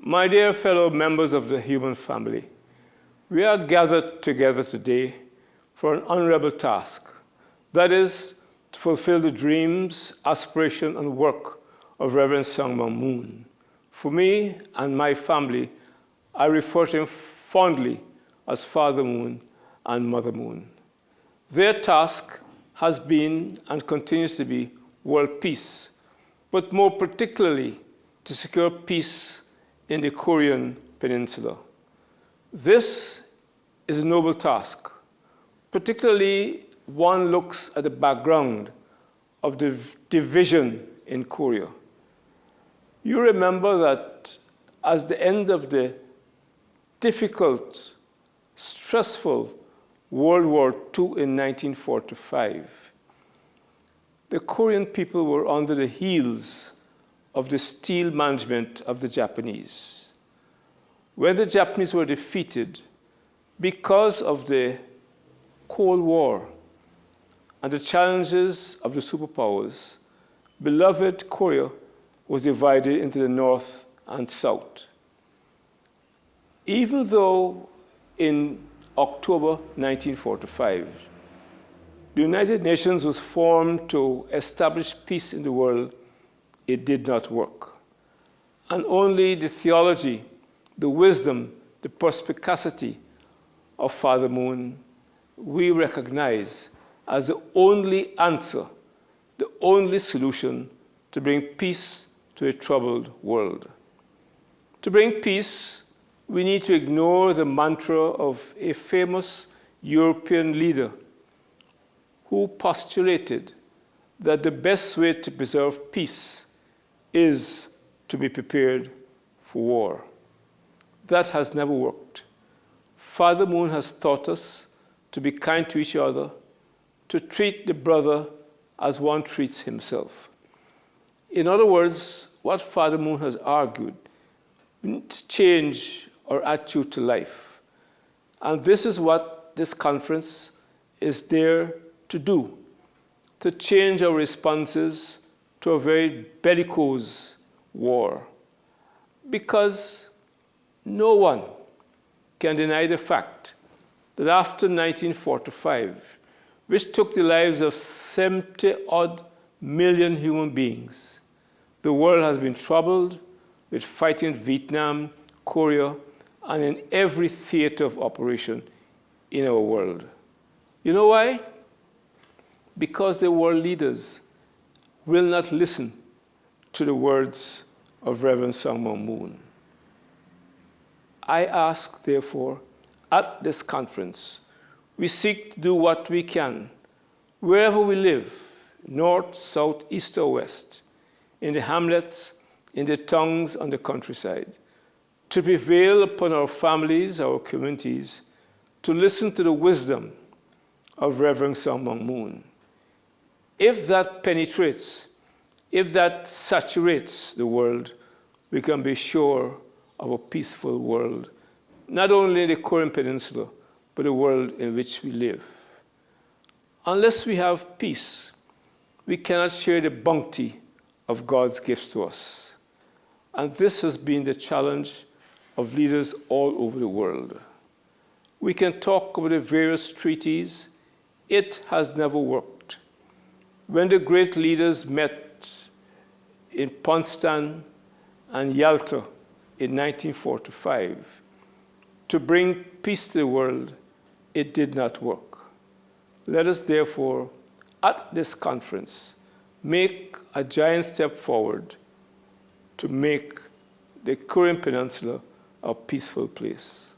My dear fellow members of the human family, we are gathered together today for an honorable task, that is, to fulfill the dreams, aspiration, and work of Reverend Sung Myung Moon. For me and my family, I refer to him fondly as Father Moon and Mother Moon. Their task has been and continues to be world peace, but more particularly to secure peace in the Korean Peninsula. This is a noble task, particularly one looks at the background of the division in Korea. You remember that as the end of the difficult, stressful World War II in 1945, the Korean people were under the heels of the steel management of the Japanese. When the Japanese were defeated because of the Cold War and the challenges of the superpowers, beloved Korea was divided into the North and South. Even though in October 1945, the United Nations was formed to establish peace in the world, it did not work. And only the theology, the wisdom, the perspicacity of Father Moon, we recognize as the only answer, the only solution to bring peace to a troubled world. To bring peace, we need to ignore the mantra of a famous European leader who postulated that the best way to preserve peace is to be prepared for war. That has never worked. Father Moon has taught us to be kind to each other, to treat the brother as one treats himself. In other words, what Father Moon has argued, we need to change our attitude to life. And this is what this conference is there to do, to change our responses to a very bellicose war. Because no one can deny the fact that after 1945, which took the lives of 70-odd million human beings, the world has been troubled with fighting in Vietnam, Korea, and in every theater of operation in our world. You know why? Because the world leaders will not listen to the words of Reverend Sung Myung Moon. I ask, therefore, at this conference, we seek to do what we can, wherever we live, north, south, east, or west, in the hamlets, in the towns, on the countryside, to prevail upon our families, our communities, to listen to the wisdom of Reverend Sung Myung Moon. If that penetrates, if that saturates the world, we can be sure of a peaceful world, not only in the Korean Peninsula, but the world in which we live. Unless we have peace, we cannot share the bounty of God's gifts to us. And this has been the challenge of leaders all over the world. We can talk about the various treaties. It has never worked. When the great leaders met in Potsdam and Yalta in 1945 to bring peace to the world, it did not work. Let us therefore, at this conference, make a giant step forward to make the Korean Peninsula a peaceful place.